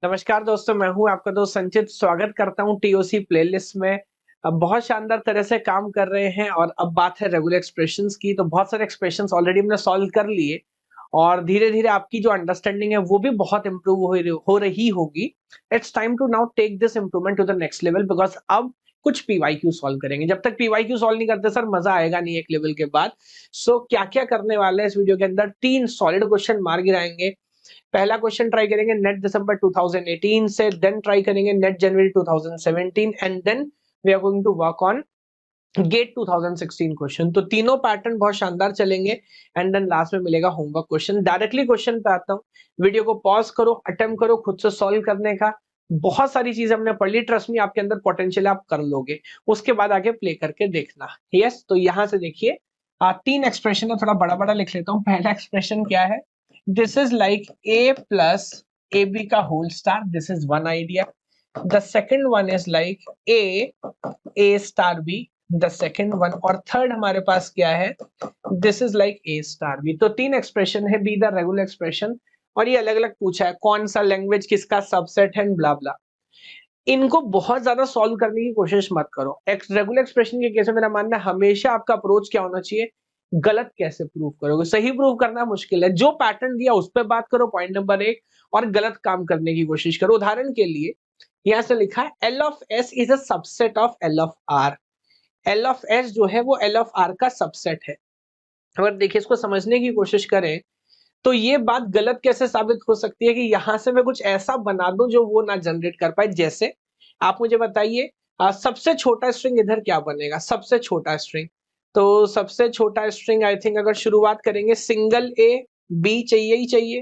नमस्कार दोस्तों, मैं हूं आपका दोस्त संचित। स्वागत करता हूं टीओसी प्लेलिस्ट में। अब बहुत शानदार तरह से काम कर रहे हैं और अब बात है रेगुलर एक्सप्रेशंस की। तो बहुत सारे एक्सप्रेशंस ऑलरेडी हमने सॉल्व कर लिए और धीरे-धीरे आपकी जो अंडरस्टैंडिंग है वो भी बहुत इंप्रूव हो रही होगी। It's time to now take this improvement to the next level because अब कुछ पीवाईक्यू सॉल्व करेंगे। जब तक पीवाईक्यू सॉल्व नहीं करते सर मजा आएगा नहीं एक लेवल के बाद। सो क्या-क्या करने वाले हैं इस वीडियो के अंदर, 3 सॉलिड क्वेश्चन मार गिराएंगे। पहला क्वेश्चन ट्राई करेंगे नेट दिसंबर 2018 से, देन ट्राई करेंगे नेट जनवरी 2017 and then we are going to work on GATE 2016 question. तो तीनों पैटर्न बहुत शानदार चलेंगे एंड देन लास्ट में मिलेगा होमवर्क क्वेश्चन। डायरेक्टली क्वेश्चन पे आता हूँ, वीडियो को पॉज करो, अटेम्प्ट करो खुद से सॉल्व करने का। बहुत सारी चीजें हमने पढ़ ली, ट्रस्ट मी आपके अंदर पोटेंशियल आप कर लोगे। उसके बाद आगे प्ले करके देखना। यस, तो यहां से देखिए 3 एक्सप्रेशन है, थोड़ा बड़ा बड़ा लिख लेता हूँ। पहला एक्सप्रेशन क्या है, this is like a plus A B का whole star, this is one idea. The second one is like A star B, the second one. और थर्ड हमारे पास क्या है, this is like A star B. तो 3 expression है, be the regular expression. और ये अलग अलग पूछा है कौन सा लैंग्वेज किसका सबसेट है, ब्ला ब्ला। इनको बहुत ज्यादा सॉल्व करने की कोशिश मत करो। रेगुलर एक्सप्रेशन के केस में मेरा मानना है हमेशा आपका अप्रोच क्या होना चाहिए, गलत कैसे प्रूव करोगे। सही प्रूव करना मुश्किल है, जो पैटर्न दिया उस पर बात करो, पॉइंट नंबर 1। और गलत काम करने की कोशिश करो। उदाहरण के लिए यहां से लिखा है L of S is a subset of L of R. L of S जो है वो एल ऑफ आर का सबसेट है। अगर देखिए इसको समझने की कोशिश करें तो ये बात गलत कैसे साबित हो सकती है कि यहां से मैं कुछ ऐसा बना दूं जो वो ना जनरेट कर पाए। जैसे आप मुझे बताइए, सबसे छोटा स्ट्रिंग इधर क्या बनेगा, सबसे छोटा स्ट्रिंग। तो सबसे छोटा स्ट्रिंग आई थिंक अगर शुरुआत करेंगे सिंगल ए बी चाहिए ही चाहिए,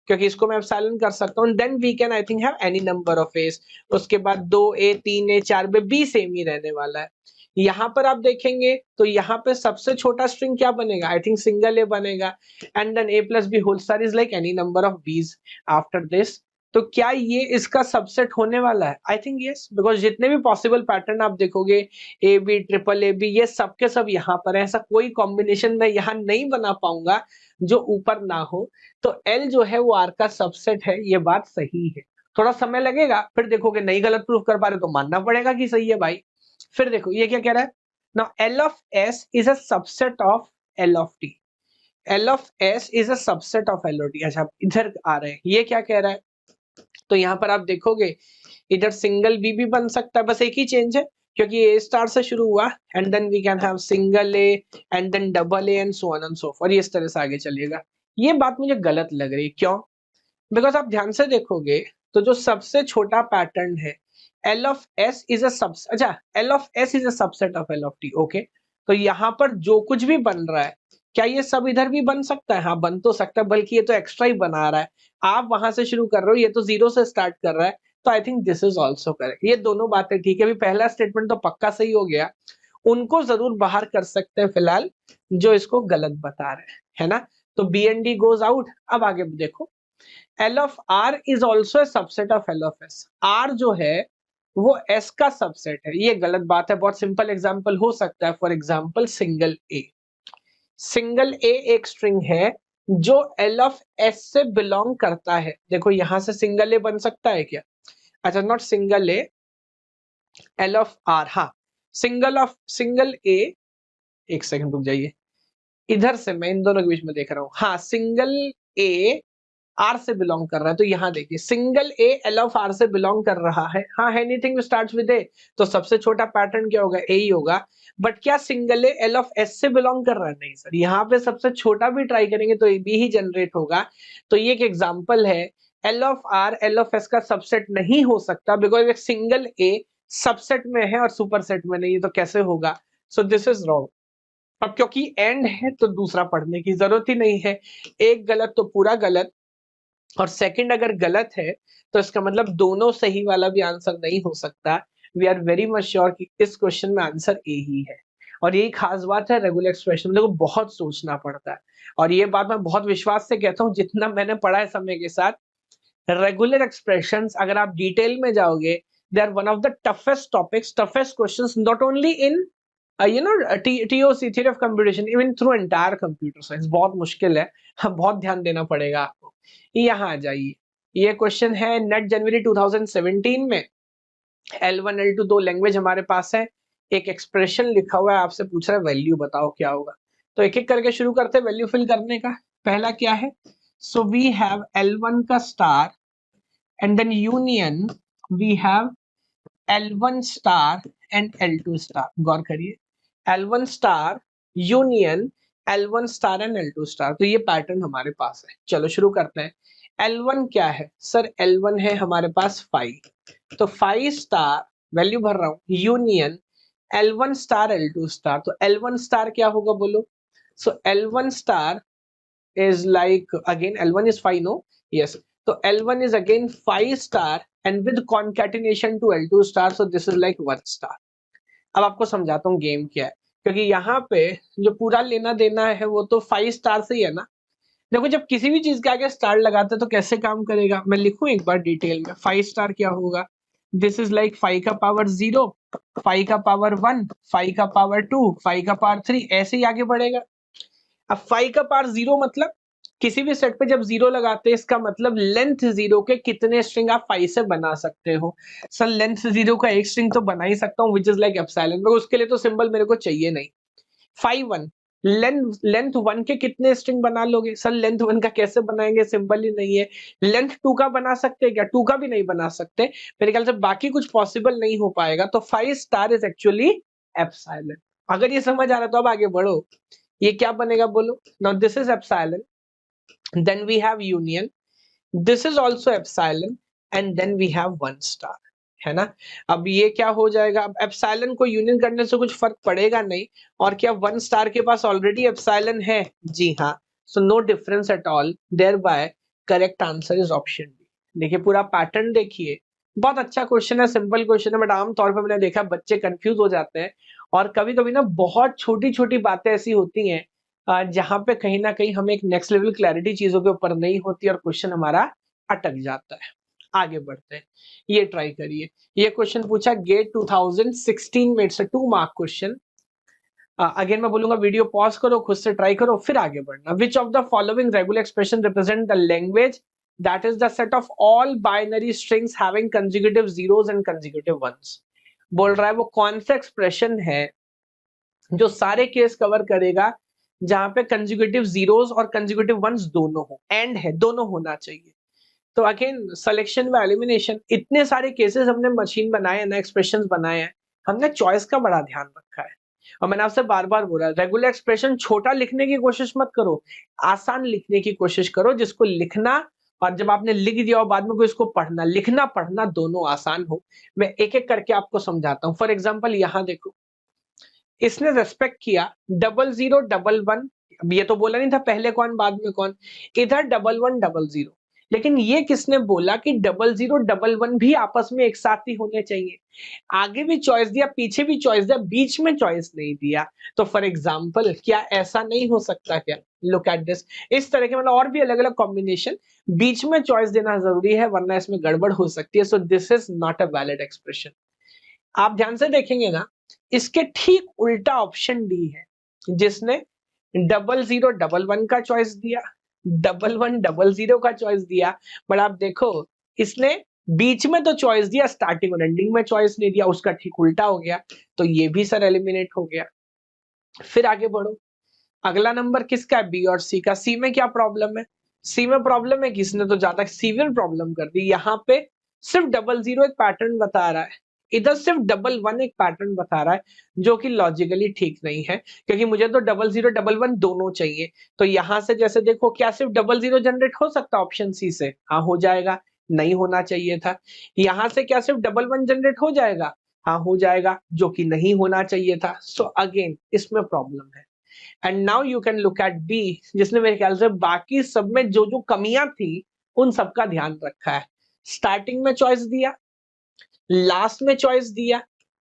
क्योंकि इसको मैं एप्सिलॉन कर सकता हूँ। Then we can I think have any number of S. उसके बाद 2 A 3 A 4 B, B same ही रहने वाला है। यहाँ पर आप देखेंगे तो यहाँ पे सबसे छोटा स्ट्रिंग क्या बनेगा, आई थिंक सिंगल ए बनेगा। And then A plus B whole star is like any number of B's after this. तो क्या ये इसका सबसेट होने वाला है, आई थिंक यस, बिकॉज जितने भी पॉसिबल पैटर्न आप देखोगे A B triple A B, ये सब के सब यहाँ पर है। ऐसा कोई कॉम्बिनेशन मैं यहाँ नहीं बना पाऊंगा जो ऊपर ना हो। तो एल जो है वो आर का सबसेट है, ये बात सही है। थोड़ा समय लगेगा, फिर देखोगे नहीं गलत प्रूफ कर पा रहे तो मानना पड़ेगा कि सही है भाई। फिर देखो ये क्या कह रहा है, now L of S is a subset of L of T. L of S is a subset of L of T. अच्छा इधर आ रहे हैं, ये क्या कह रहा है, तो यहाँ पर आप देखोगे इधर सिंगल बी भी बन सकता है, बस एक ही चेंज है क्योंकि ए स्टार से शुरू हुआ and then we can have single a and then double a and so on and so forth. ये इस तरह से आगे चलेगा। ये बात मुझे गलत लग रही है, क्यों? बिकॉज आप ध्यान से देखोगे तो जो सबसे छोटा पैटर्न है एल ऑफ एस इज अ सबस, अच्छा L of S is a subset of L of T, okay. तो यहाँ पर जो कुछ भी बन रहा है क्या ये सब इधर भी बन सकता है? हाँ बन तो सकता है, बल्कि ये तो एक्स्ट्रा ही बना रहा है। आप वहां से शुरू कर रहे हो, ये तो जीरो से स्टार्ट कर रहा है। तो I think this is also correct. ये दोनों बातें ठीक है। अभी पहला स्टेटमेंट तो पक्का सही हो गया, उनको जरूर बाहर कर सकते हैं फिलहाल जो इसको गलत बता रहे हैं, है ना। तो B and D goes out. अब आगे देखो, L of R is also subset of L of S. R जो है वो एस का सबसेट है, ये गलत बात है। बहुत सिंपल एग्जांपल हो सकता है, for example single A. Single ए एक स्ट्रिंग है जो एल ऑफ एस से बिलोंग करता है। देखो यहां से सिंगल ए बन सकता है क्या? अच्छा not single a, L of R, हाँ सिंगल ए। एक सेकंड रुक जाइए, इधर से मैं इन दोनों के बीच में देख रहा हूं। हाँ सिंगल ए आर से बिलोंग कर रहा है, तो यहां देखिए single a L of R से बिलोंग कर रहा है। हाँ एनीथिंग स्टार्ट्स विद ए, तो सबसे छोटा पैटर्न क्या होगा, ए ही होगा। बट क्या single a L of S से बिलोंग कर रहा है? नहीं सर, यहाँ पे सबसे छोटा भी ट्राई करेंगे तो ए बी ही जनरेट होगा। तो ये एक एग्जांपल है, L of R L of S का सबसेट नहीं हो सकता बिकॉज एक सिंगल ए सबसेट में है और सुपरसेट में नहीं है, तो कैसे होगा? So this is wrong. अब क्योंकि एंड है तो दूसरा पढ़ने की जरूरत ही नहीं है। एक गलत तो पूरा गलत, और सेकंड अगर गलत है तो इसका मतलब दोनों सही वाला भी आंसर नहीं हो सकता। We are very much sure कि इस क्वेश्चन में आंसर ए ही है। और यही खास बात है रेगुलर एक्सप्रेशन में, को बहुत सोचना पड़ता है। और ये बात मैं बहुत विश्वास से कहता हूँ, जितना मैंने पढ़ा है समय के साथ, रेगुलर एक्सप्रेशंस अगर आप डिटेल में जाओगे, they are one of the toughest topics, toughest questions, not only in TOC, theory of computation, even through entire computer science. बहुत मुश्किल है, बहुत ध्यान देना पड़ेगा आपको। यहाँ आ जाइए, ये क्वेश्चन है नेट जनवरी 2017 में। L1 L2 दो लैंग्वेज हमारे पास है, एक एक्सप्रेशन लिखा हुआ है, आपसे पूछ रहा है वैल्यू बताओ क्या होगा। तो एक एक करके शुरू करते हैं वैल्यू फिल करने का। पहला क्या है, सो वी हैव L1 का star and then union we have L1 star and L2 star. गौर करिए, L1 star union L1 star and L2 star, तो ये पैटर्न हमारे पास है। चलो शुरू करते हैं। L1 क्या है सर, L1 है हमारे पास 5, तो 5 स्टार वैल्यू भर रहा हूं, union L1 star L2 star. तो L1 स्टार क्या होगा बोलो, सो L1 star is like again L1 is 5, no? Yes. So L1 is again 5 star and with concatenation to L2 star, so this is like 1 star. अब आपको समझाता हूँ game क्या है, क्योंकि यहाँ पे जो पूरा लेना देना है वो तो 5 स्टार से ही है ना। देखो जब किसी भी चीज के आगे स्टार लगाते हैं तो कैसे काम करेगा, मैं लिखूं एक बार डिटेल में। 5 स्टार क्या होगा, दिस इज लाइक 5 का पावर 0, 5 का पावर 1, 5 का पावर 2, 5 का पावर 3, ऐसे ही आगे बढ़ेगा। अब 5 का पावर 0 मतलब किसी भी सेट पे जब 0 लगाते हैं इसका मतलब लेंथ 0 के कितने स्ट्रिंग आप 5 से बना सकते हो। सर लेंथ 0 का एक स्ट्रिंग तो बना ही सकता हूँ, विच इज लाइक एप्सिलॉन, मगर उसके लिए तो सिंबल मेरे को चाहिए नहीं। 5 1 लेंथ 1 के कितने स्ट्रिंग बना लोगे, सर लेंथ 1 का कैसे बनाएंगे, सिंबल ही नहीं है। लेंथ 2 का बना सकते हैं क्या, 2 का भी नहीं बना सकते, मेरे ख्याल से बाकी कुछ पॉसिबल नहीं हो पाएगा। तो 5 स्टार इज एक्चुअली एप्सिलॉन। अगर ये समझ आ रहा है तो अब आगे बढ़ो, ये क्या बनेगा बोलो। Now this is epsilon, then we have union, this is also epsilon and then we have 1 star, है ना। अब ये क्या हो जाएगा, अब एप्सिलॉन को यूनियन करने से कुछ फर्क पड़ेगा नहीं, और क्या 1 स्टार के पास ऑलरेडी एप्सिलॉन है, जी हाँ, so no difference at all, there by correct answer is option D. देखिए पूरा पैटर्न देखिए, बहुत अच्छा क्वेश्चन है, सिंपल क्वेश्चन है, बट आमतौर पर मैंने देखा बच्चे कंफ्यूज हो जाते हैं, और कभी कभी ना बहुत छोटी छोटी बातें ऐसी होती हैं जहां पे कहीं ना कहीं हमें एक नेक्स्ट लेवल क्लैरिटी चीजों के ऊपर नहीं होती और क्वेश्चन हमारा अटक जाता है। आगे बढ़ते हैं, ये ट्राई करिए। ये क्वेश्चन पूछा गेट 2016 में, it's a 2 mark question. Again मैं बोलूंगा वीडियो पॉज करो, खुद से ट्राई करो, फिर आगे बढ़ना। Which of the following regular expression represent the language that is the set of all binary strings having consecutive zeros and consecutive ones. बोल रहा है वो कौन सा एक्सप्रेशन है जो सारे केस कवर करेगा जहां पे कंसेक्यूटिव जीरोस और कंसेक्यूटिव वंस दोनों हो, एंड है, दोनों होना चाहिए। तो अगेन सिलेक्शन व एलिमिनेशन, इतने सारे केसेस हमने मशीन बनाए हैं ना, एक्सप्रेशंस बनाए हैं, हमने चॉइस का बड़ा ध्यान रखा है। और मैंने आपसे बार बार बोला रेगुलर एक्सप्रेशन छोटा लिखने की कोशिश मत करो, आसान लिखने की कोशिश करो, जिसको लिखना और जब आपने लिख दिया और बाद में कोई इसको पढ़ना, लिखना पढ़ना दोनों आसान हो। मैं एक एक करके आपको समझाता हूँ। फॉर एग्जाम्पल यहाँ देखो, इसने रेस्पेक्ट किया 0011, अब ये तो बोला नहीं था पहले कौन बाद में कौन, इधर 1100, लेकिन ये किसने बोला कि 0011 भी आपस में एक साथ ही होने चाहिए। आगे भी चॉइस दिया, पीछे भी चॉइस दिया, बीच में चॉइस नहीं दिया। तो फॉर एग्जाम्पल क्या ऐसा नहीं हो सकता क्या, लुक एट दिस, इस तरह के मतलब और भी अलग अलग कॉम्बिनेशन, बीच में चॉइस देना जरूरी है वरना इसमें गड़बड़ हो सकती है। So this is not a valid expression. आप ध्यान से देखेंगे ना, इसके ठीक उल्टा ऑप्शन डी है, जिसने 0011 का चॉइस दिया, 1100 का चॉइस दिया, बट आप देखो इसने बीच में तो चॉइस दिया, स्टार्टिंग और एंडिंग में चॉइस नहीं दिया, उसका ठीक उल्टा हो गया। तो ये भी सर एलिमिनेट हो गया। फिर आगे बढ़ो, अगला नंबर किसका है, बी और सी का। सी में क्या प्रॉब्लम है, सी में प्रॉब्लम है किसने तो ज्यादा सीवियर प्रॉब्लम कर दी। यहाँ पे सिर्फ 00 एक पैटर्न बता रहा है, इधर सिर्फ 11 एक पैटर्न बता रहा है, जो कि लॉजिकली ठीक नहीं है, क्योंकि मुझे तो 0011 दोनों चाहिए। तो यहां से जैसे देखो, क्या सिर्फ 00 जनरेट हो सकता है ऑप्शन सी से, हाँ हो जाएगा, नहीं होना चाहिए था। यहां से क्या सिर्फ 11 जनरेट हो जाएगा, हाँ हो जाएगा, जो कि नहीं होना चाहिए था। सो अगेन इसमें प्रॉब्लम है। And now you can look at B, जिसने मेरे ख्याल से बाकी सब में जो जो कमियां थी उन सब का ध्यान रखा है। स्टार्टिंग में चॉइस दिया, लास्ट में चॉइस दिया,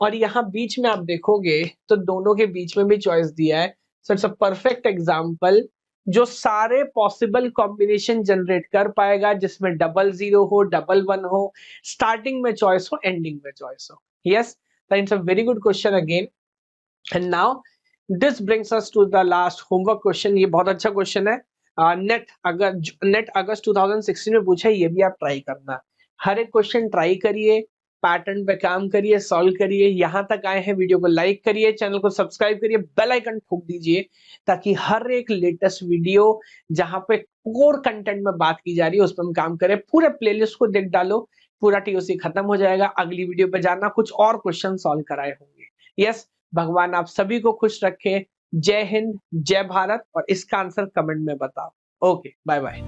और यहाँ बीच में आप देखोगे तो दोनों के बीच में भी चॉइस दिया है। So it's a perfect example जो सारे पॉसिबल कॉम्बिनेशन जनरेट कर पाएगा, जिसमें 00 हो, 11 हो, स्टार्टिंग में चॉइस हो, एंडिंग में चॉइस हो। Yes, it's a very good question again. And now this brings us to the last homework question. ये बहुत अच्छा क्वेश्चन है, नेट अगस्त 2016 में पूछा है, ये भी आप ट्राई करना। हर एक क्वेश्चन ट्राई करिए, पैटर्न पे काम करिए, सॉल्व करिए। यहाँ तक आए हैं, वीडियो को लाइक करिए, चैनल को सब्सक्राइब करिए, बेल आइकन ठोक दीजिए, ताकि हर एक लेटेस्ट वीडियो जहां पे कोर कंटेंट में बात की जा रही है उस पर हम काम करें। पूरे प्लेलिस्ट को देख डालो, पूरा टीओसी खत्म हो जाएगा। अगली वीडियो पे जाना, कुछ और क्वेश्चन सॉल्व कराए होंगे। यस, भगवान आप सभी को खुश रखे। जय हिंद, जय भारत। और इसका आंसर कमेंट में बताओ। Okay, bye bye.